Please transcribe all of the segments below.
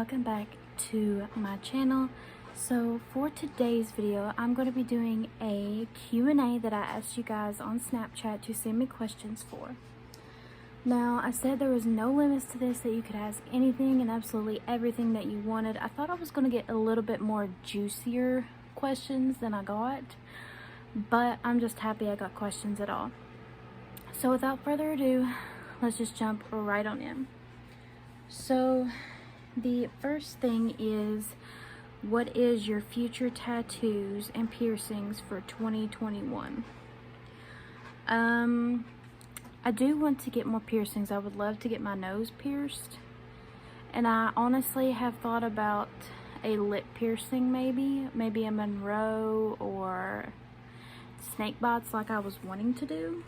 welcome back to my channel. So for today's video, I'm going to be doing a Q&A that I asked you guys on Snapchat to send me questions for. Now, I said there was no limits to this, that you could ask anything and absolutely everything that you wanted. I thought I was going to get a little bit more juicier questions than I got, but I'm just happy I got questions at all. So without further ado, let's just jump right on in. So the first thing is, what is your future tattoos and piercings for 2021? I do want to get more piercings. I would love to get my nose pierced, and I honestly have thought about a lip piercing, maybe a Monroe or snake bites like I was wanting to do.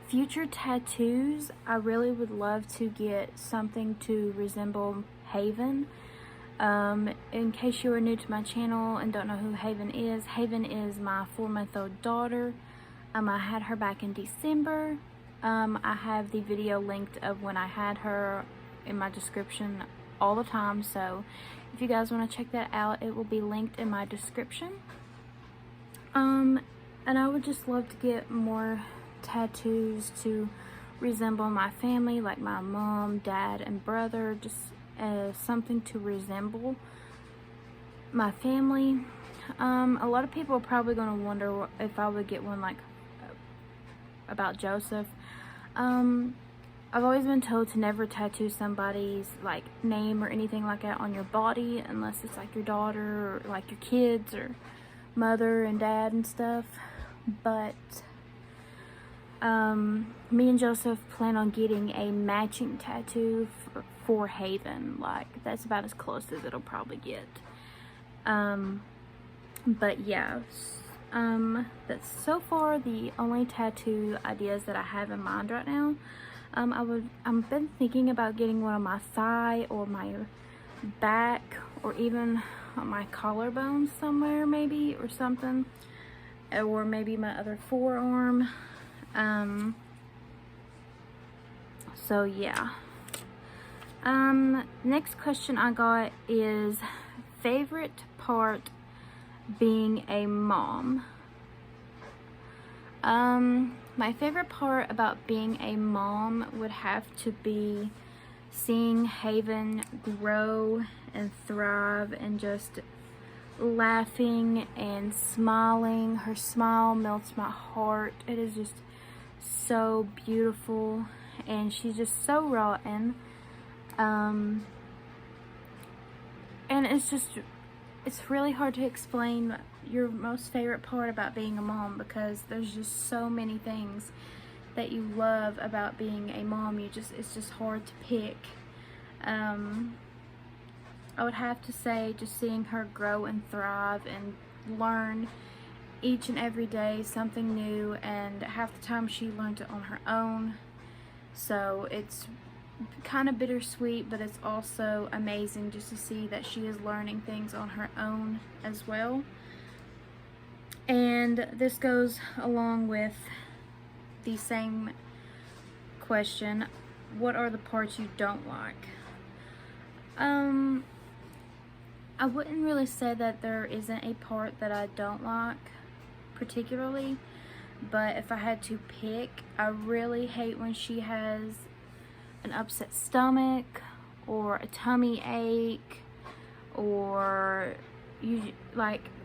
Future tattoos, I really would love to get something to resemble Haven. In case you are new to my channel and don't know who Haven is my 4-month-old daughter. I had her back in December. I have the video linked of when I had her in my description all the time, so if you guys want to check that out, it will be linked in my description. And I would just love to get more tattoos to resemble my family, like my mom, dad, and brother. Just something to resemble my family. A lot of people are probably going to wonder if I would get one like about Joseph. I've always been told to never tattoo somebody's like name or anything like that on your body unless it's like your daughter or like your kids or mother and dad and stuff. But me and Joseph plan on getting a matching tattoo for Haven. Like, that's about as close as it'll probably get. But yeah, that's so far the only tattoo ideas that I have in mind right now. I've been thinking about getting one on my thigh or my back, or even on my collarbone somewhere, maybe, or something, or maybe my other forearm. So yeah. Next question I got is favorite part being a mom. My favorite part about being a mom would have to be seeing Haven grow and thrive and just laughing and smiling. Her smile melts my heart. It is just so beautiful, and she's just so rotten. And it's really hard to explain your most favorite part about being a mom, because there's just so many things that you love about being a mom. It's just hard to pick. I would have to say just seeing her grow and thrive and learn each and every day something new, and half the time she learned it on her own. So it's kind of bittersweet, but it's also amazing just to see that she is learning things on her own as well. And this goes along with the same question: what are the parts you don't like? I wouldn't really say that there isn't a part that I don't like particularly, but if I had to pick, I really hate when she has an upset stomach or a tummy ache, or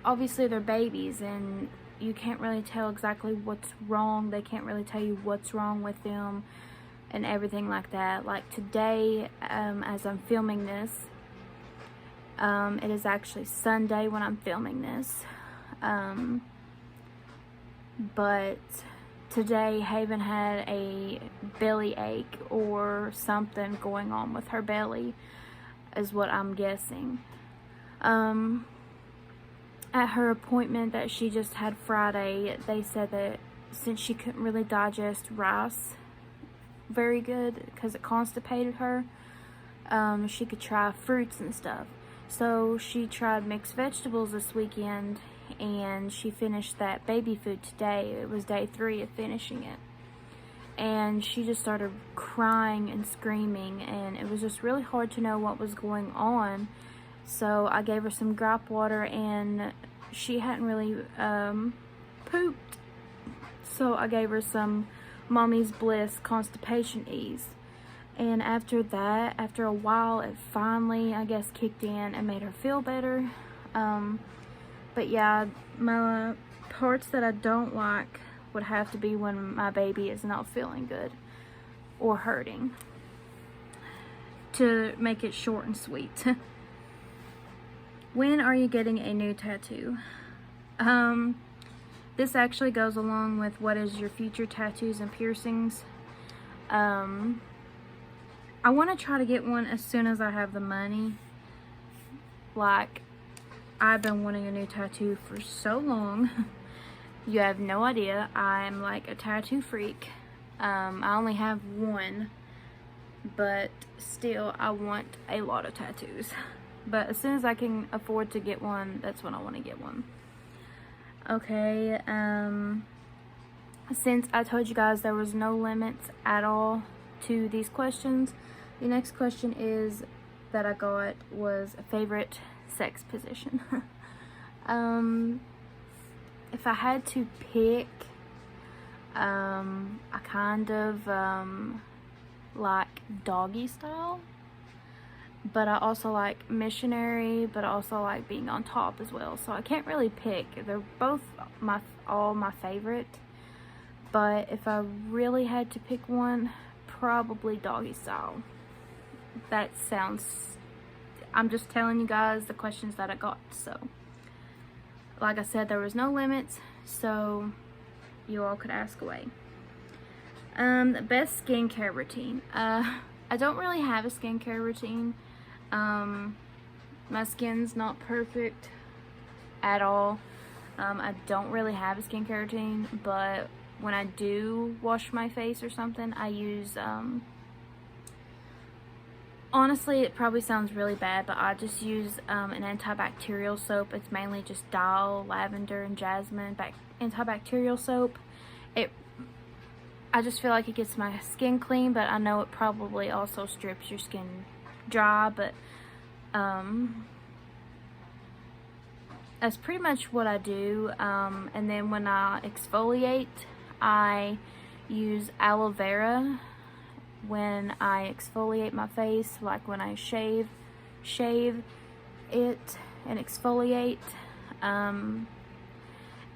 obviously they're babies and you can't really tell exactly what's wrong. They can't really tell you what's wrong with them and everything like that. Like today, as I'm filming this, it is actually Sunday when I'm filming this, but today Haven had a belly ache or something going on with her belly, is what I'm guessing. At her appointment that she just had Friday, they said that since she couldn't really digest rice very good because it constipated her, she could try fruits and stuff. So she tried mixed vegetables this weekend, and she finished that baby food today. It was day 3 of finishing it. and she just started crying and screaming, and it was just really hard to know what was going on. So I gave her some gripe water, and she hadn't really pooped, so I gave her some Mommy's Bliss constipation ease. And after that, after a while, it finally, I guess, kicked in and made her feel better. But yeah, my parts that I don't like would have to be when my baby is not feeling good or hurting, to make it short and sweet. When are you getting a new tattoo? This actually goes along with what is your future tattoos and piercings. I want to try to get one as soon as I have the money. Like, I've been wanting a new tattoo for so long. You have no idea. I'm like a tattoo freak. I only have one, but still I want a lot of tattoos. But as soon as I can afford to get one, that's when I want to get one. Okay, since I told you guys there was no limits at all to these questions, the next question is that I got was a favorite sex position. If I had to pick, I kind of like doggy style, but I also like missionary, but I also like being on top as well. So I can't really pick. They're both all my favorite, but if I really had to pick one, probably doggy style. That sounds, I'm just telling you guys the questions that I got. So like I said, there was no limits, so you all could ask away. Best skincare routine. I don't really have a skincare routine. My skin's not perfect at all. I don't really have a skincare routine, but when I do wash my face or something, I use, honestly, it probably sounds really bad, but I just use an antibacterial soap. It's mainly just dial, lavender, and jasmine antibacterial soap. I just feel like it gets my skin clean, but I know it probably also strips your skin dry, but that's pretty much what I do. And then when I exfoliate, I use aloe vera when I exfoliate my face, like when I shave it and exfoliate.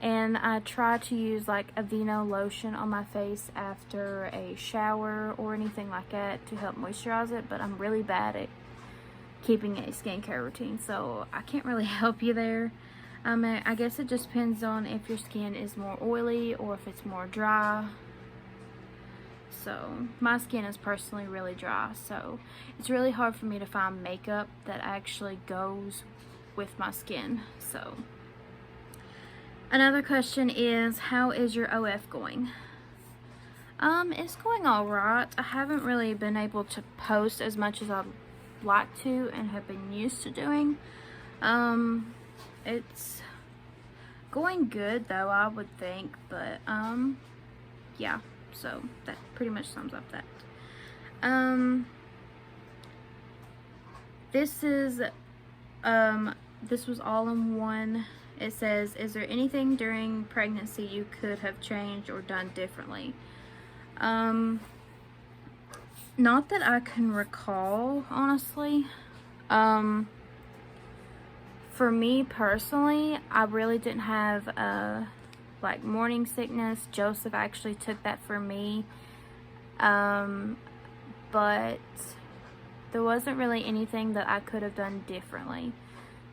And I try to use like Aveeno lotion on my face after a shower or anything like that to help moisturize it, but I'm really bad at keeping a skincare routine, so I can't really help you there. I guess it just depends on if your skin is more oily or if it's more dry. So my skin is personally really dry, so it's really hard for me to find makeup that actually goes with my skin. So another question is, how is your OF going? It's going alright. I haven't really been able to post as much as I'd like to and have been used to doing. It's going good though, I would think, but yeah, so that pretty much sums up that. This was all in one. It says, is there anything during pregnancy you could have changed or done differently? Not that I can recall, honestly. For me personally, I really didn't have like morning sickness. Joseph actually took that for me. But there wasn't really anything that I could have done differently,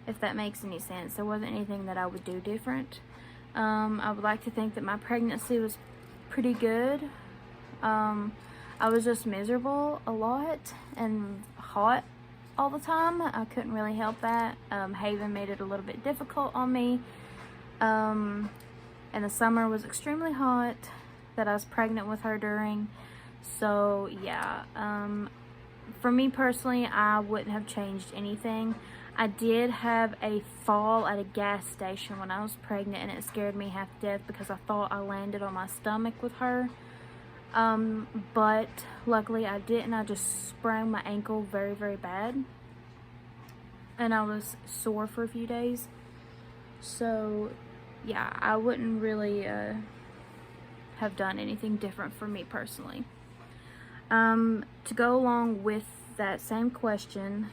if that makes any sense. There wasn't anything that I would do different. I would like to think that my pregnancy was pretty good. I was just miserable a lot and hot all the time. I couldn't really help that. Haven made it a little bit difficult on me. And the summer was extremely hot that I was pregnant with her during. So yeah, for me personally, I wouldn't have changed anything. I did have a fall at a gas station when I was pregnant, and it scared me half to death because I thought I landed on my stomach with her. But luckily I didn't. I just sprained my ankle very, very bad, and I was sore for a few days. So yeah, I wouldn't really have done anything different for me personally. To go along with that same question,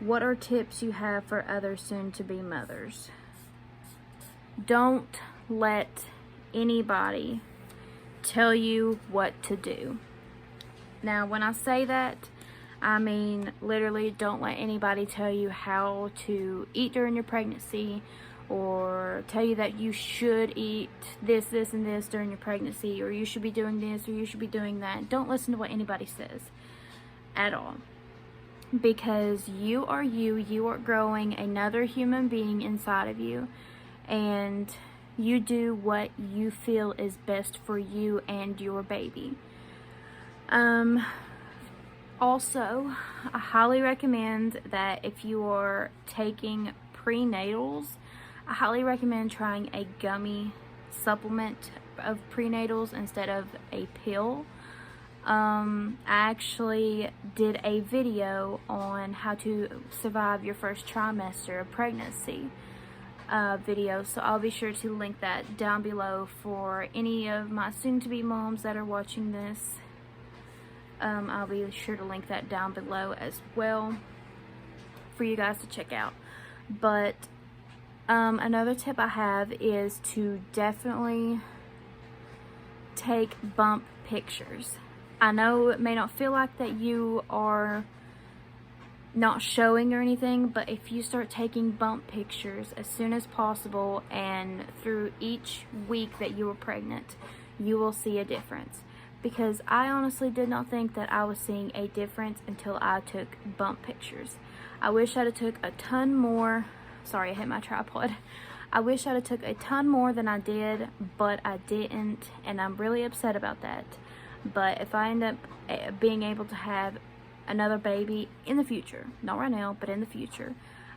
what are tips you have for other soon-to-be mothers? Don't let anybody tell you what to do. Now, when I say that, I mean literally don't let anybody tell you how to eat during your pregnancy, or tell you that you should eat this, this, and this during your pregnancy, or you should be doing this, or you should be doing that. Don't listen to what anybody says at all. Because you are you. You are growing another human being inside of you, and you do what you feel is best for you and your baby. Also, I highly recommend that if you are taking prenatals, I highly recommend trying a gummy supplement of prenatals instead of a pill. I actually did a video on how to survive your first trimester of pregnancy video, so I'll be sure to link that down below for any of my soon-to-be moms that are watching this. I'll be sure to link that down below as well for you guys to check out. But another tip I have is to definitely take bump pictures. I know it may not feel like that you are not showing or anything, but if you start taking bump pictures as soon as possible and through each week that you were pregnant, you will see a difference. Because I honestly did not think that I was seeing a difference until I took bump pictures. I wish I'd have took a ton more. Sorry, I hit my tripod. I wish I'd have took a ton more than I did, but I didn't, and I'm really upset about that. But if I end up being able to have another baby in the future, not right now, but in the future,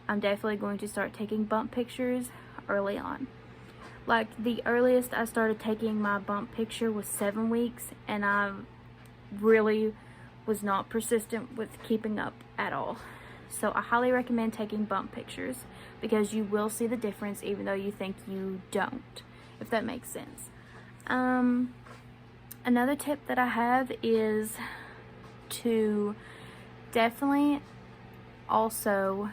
I'm definitely going to start taking bump pictures early on. Like, the earliest I started taking my bump picture was 7 weeks, and I really was not persistent with keeping up at all. So I highly recommend taking bump pictures, because you will see the difference even though you think you don't, if that makes sense. Another tip that I have is to definitely also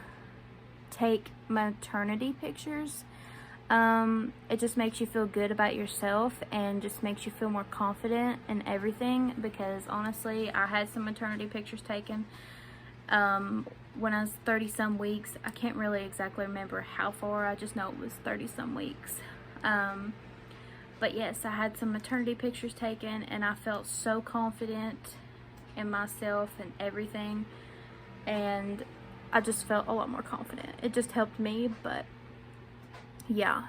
take maternity pictures. It just makes you feel good about yourself and just makes you feel more confident in everything, because honestly, I had some maternity pictures taken when I was 30 some weeks. I can't really exactly remember how far, I just know it was 30 some weeks. But yes, I had some maternity pictures taken, and I felt so confident in myself and everything, and I just felt a lot more confident. It just helped me. But yeah,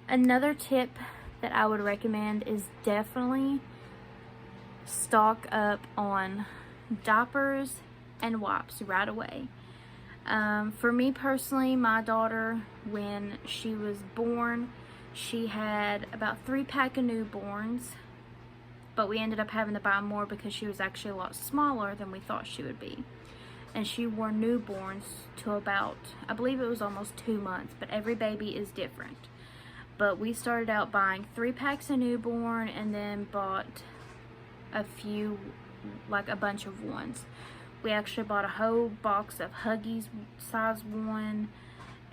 another tip that I would recommend is definitely stock up on diapers and wipes right away. For me personally, my daughter, when she was born, she had about 3 packs of newborns, but we ended up having to buy more because she was actually a lot smaller than we thought she would be. And she wore newborns to about, I believe it was almost 2 months, but every baby is different. But we started out buying 3 packs of newborn, and then bought a few, like a bunch of ones. We actually bought a whole box of Huggies size 1,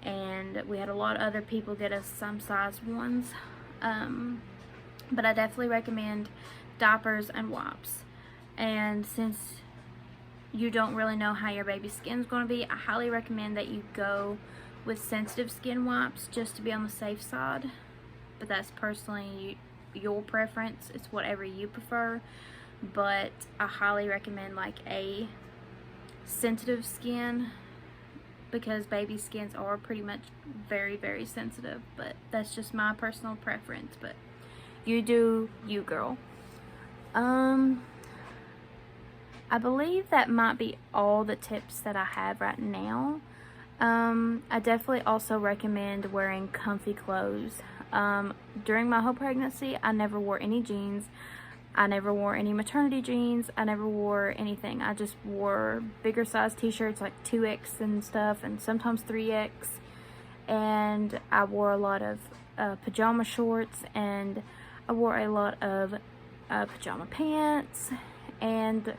and we had a lot of other people get us some size 1s. But I definitely recommend diapers and wipes. And since you don't really know how your baby's skin's going to be, I highly recommend that you go with sensitive skin wipes just to be on the safe side. But that's personally your preference. It's whatever you prefer. But I highly recommend like a sensitive skin, because baby skins are pretty much very, very sensitive. But that's just my personal preference. But you do you, girl. I believe that might be all the tips that I have right now. I definitely also recommend wearing comfy clothes. During my whole pregnancy, I never wore any jeans. I never wore any maternity jeans. I never wore anything. I just wore bigger size t-shirts like 2X and stuff, and sometimes 3X. And I wore a lot of pajama shorts, and I wore a lot of pajama pants. And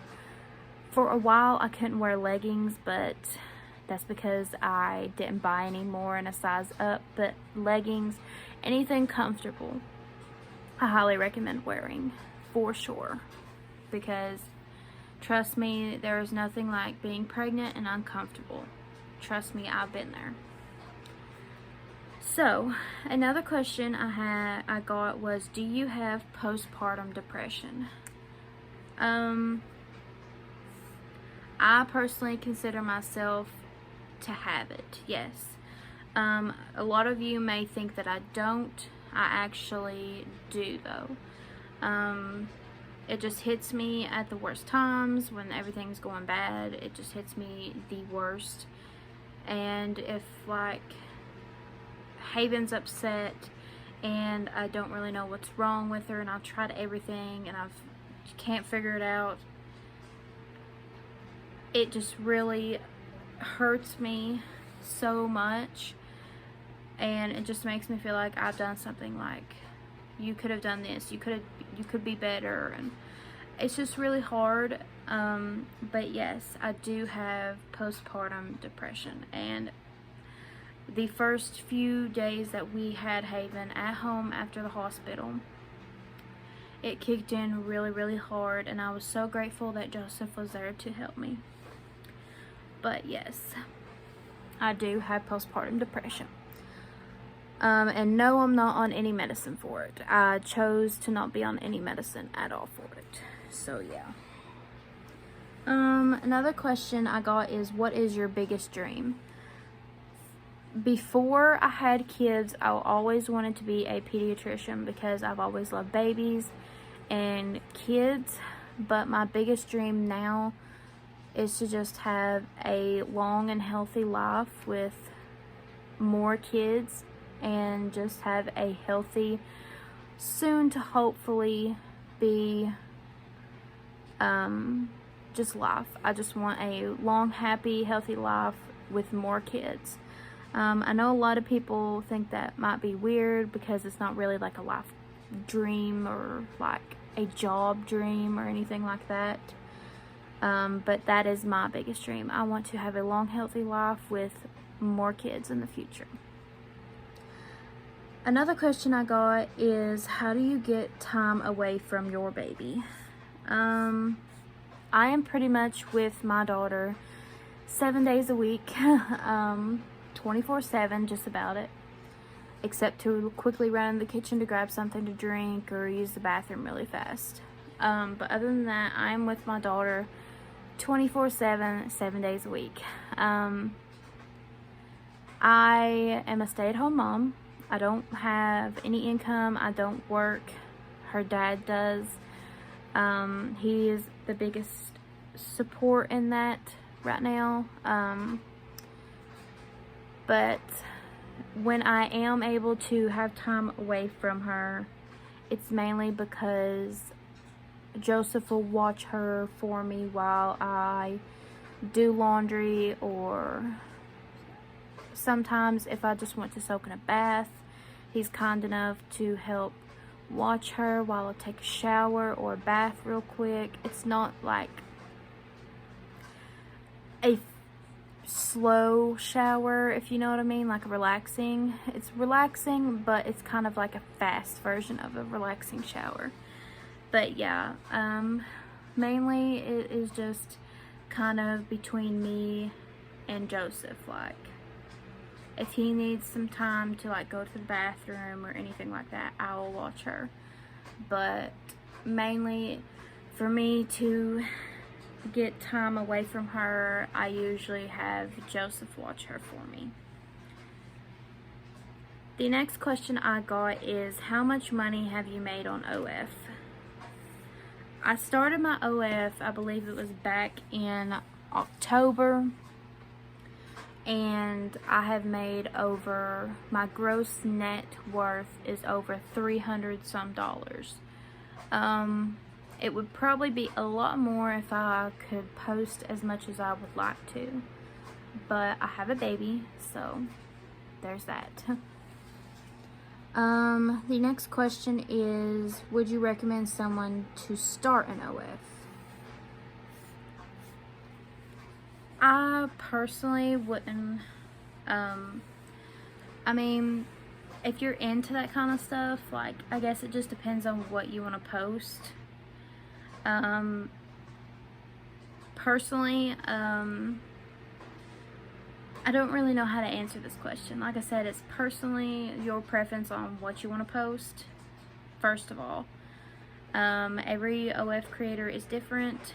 for a while I couldn't wear leggings, but that's because I didn't buy any more in a size up. But leggings, anything comfortable, I highly recommend wearing, for sure. Because trust me, there is nothing like being pregnant and uncomfortable. Trust me, I've been there. So, another question I got was, do you have postpartum depression? I personally consider myself to have it, yes. A lot of you may think that I don't. I actually do, though. It just hits me at the worst times when everything's going bad. It just hits me the worst. And if, like, Haven's upset and I don't really know what's wrong with her, and I've tried everything and I can't figure it out, it just really hurts me so much, and it just makes me feel like I've done something, like, you could have done this, you could be better, and it's just really hard. But yes, I do have postpartum depression, and the first few days that we had Haven at home after the hospital, it kicked in really, really hard, and I was so grateful that Joseph was there to help me. But yes, I do have postpartum depression. And no, I'm not on any medicine for it. I chose to not be on any medicine at all for it. So yeah. Another question I got is, what is your biggest dream? Before I had kids, I always wanted to be a pediatrician because I've always loved babies and kids. But my biggest dream now is to just have a long and healthy life with more kids, and just have a healthy, soon to hopefully be just life. I just want a long, happy, healthy life with more kids. I know a lot of people think that might be weird because it's not really like a life dream or like a job dream or anything like that. But that is my biggest dream. I want to have a long, healthy life with more kids in the future. Another question I got is, how do you get time away from your baby? I am pretty much with my daughter 7 days a week, 24/7, just about it, except to quickly run in the kitchen to grab something to drink or use the bathroom really fast. But other than that, I'm with my daughter 24/7, 7 days a week. I am a stay-at-home mom. I don't have any income. I don't work. Her dad does. He is the biggest support in that right now. But when I am able to have time away from her, it's mainly because Joseph will watch her for me while I do laundry, or sometimes if I just want to soak in a bath, he's kind enough to help watch her while I take a shower or a bath real quick. It's not like a slow shower, if you know what I mean, like relaxing. It's relaxing, but it's kind of like a fast version of a relaxing shower. But yeah, mainly it is just kind of between me and Joseph. Like, if he needs some time to like go to the bathroom or anything like that, I will watch her. But mainly for me to get time away from her, I usually have Joseph watch her for me. The next question I got is, how much money have you made on OF? I started my OF, I believe it was back in October, and I have made over, my gross net worth is over $300 some. It would probably be a lot more if I could post as much as I would like to, but I have a baby, so there's that. The next question is, would you recommend someone to start an OF? I personally wouldn't. I mean, if you're into that kind of stuff, like, I guess it just depends on what you want to post. Personally, I don't really know how to answer this question. Like I said, it's personally your preference on what you want to post, first of all. Every OF creator is different.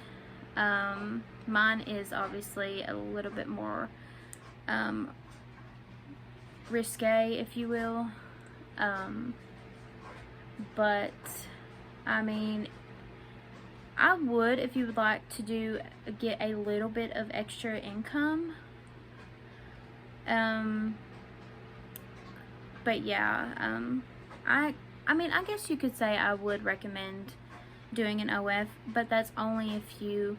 Mine is obviously a little bit more risque, if you will. But I mean, I would, if you would like to get a little bit of extra income. But yeah, I mean, I guess you could say I would recommend doing an OF, but that's only if you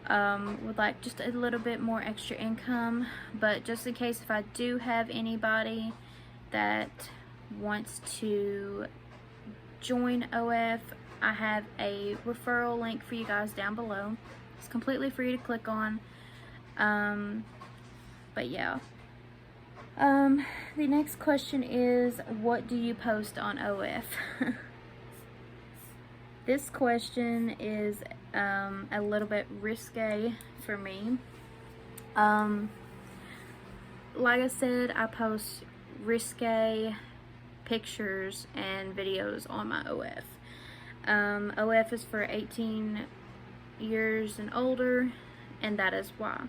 would like just a little bit more extra income. But just in case, if I do have anybody that wants to join OF, I have a referral link for you guys down below. It's completely free to click on. But yeah. The next question is, what do you post on OF? This question is a little bit risque for me. Like I said, I post risque pictures and videos on my OF. OF is for 18 years and older, and that is why.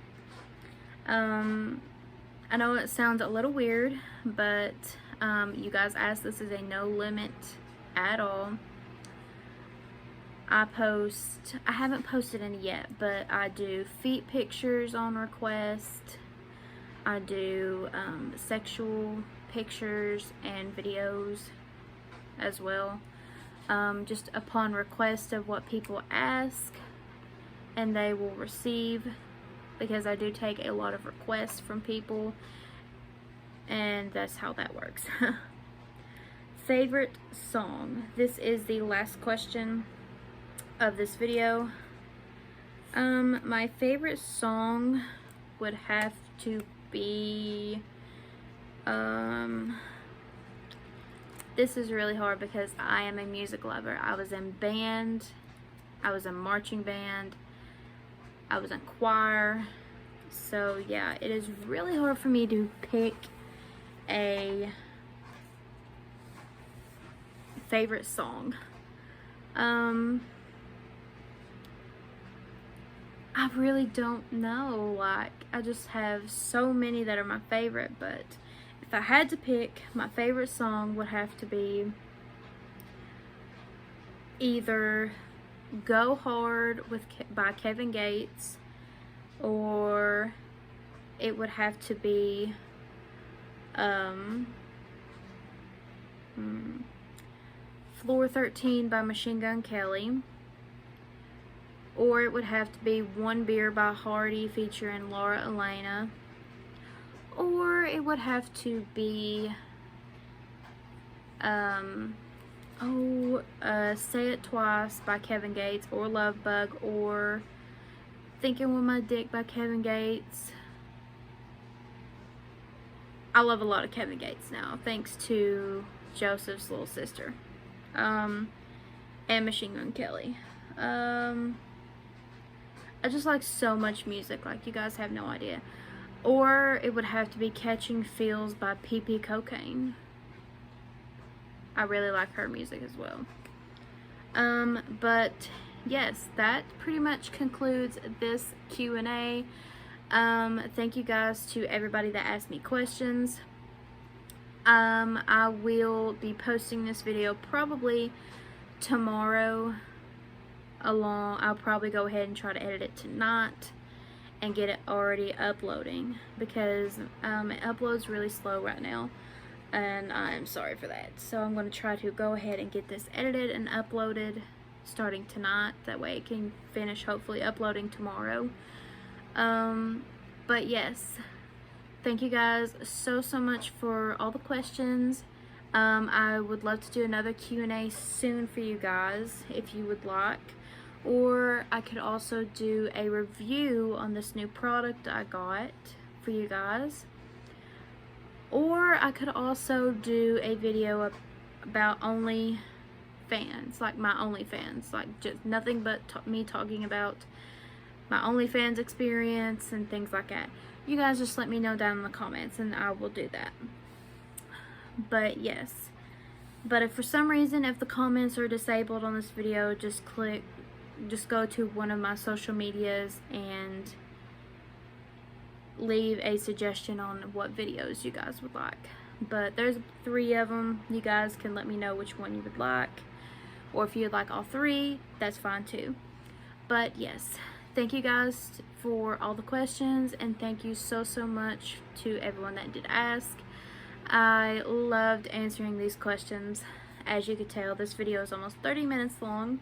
I know it sounds a little weird, but you guys asked, this is a no limit at all. I haven't posted any yet, but I do feet pictures on request. I do sexual pictures and videos as well, just upon request of what people ask, and they will receive, because I do take a lot of requests from people, and that's how that works. Favorite song? This is the last question of this video. My favorite song would have to be, this is really hard because I am a music lover. I was in band, I was in marching band, I was in choir, so yeah, it is really hard for me to pick a favorite song. I really don't know. Like, I just have so many that are my favorite, but if I had to pick, my favorite song would have to be either Go Hard by Kevin Gates, or it would have to be Floor 13 by Machine Gun Kelly, or it would have to be One Beer by Hardy featuring Laura Elena, or it would have to be Say It Twice by Kevin Gates, or Love Bug, or Thinking With My Dick by Kevin Gates. I love a lot of Kevin Gates now, thanks to Joseph's little sister, and Machine Gun Kelly. I just like so much music, like, you guys have no idea. Or it would have to be Catching Feels by PP Cocaine. I really like her music as well. But yes, that pretty much concludes this Q&A. Thank you guys to everybody that asked me questions. I will be posting this video probably tomorrow. I'll probably go ahead and try to edit it tonight, and get it already uploading, because it uploads really slow right now, and I'm sorry for that. So I'm going to try to go ahead and get this edited and uploaded starting tonight. That way it can finish hopefully uploading tomorrow. But yes, thank you guys so much for all the questions. I would love to do another Q&A soon for you guys if you would like. Or I could also do a review on this new product I got for you guys. Or I could also do a video about OnlyFans, like my OnlyFans, like just nothing but me talking about my OnlyFans experience and things like that. You guys just let me know down in the comments and I will do that. But yes, but if for some reason, if the comments are disabled on this video, just go to one of my social medias and leave a suggestion on what videos you guys would like. But there's 3 of them. You guys can let me know which one you would like, or if you'd like all 3, that's fine too. But yes, thank you guys for all the questions, and thank you so much to everyone that did ask. I loved answering these questions. As you could tell, this video is almost 30 minutes long.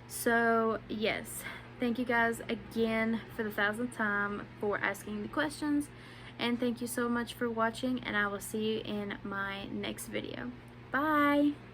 So yes, thank you guys again for the 1000th time for asking the questions, and thank you so much for watching, and I will see you in my next video. Bye!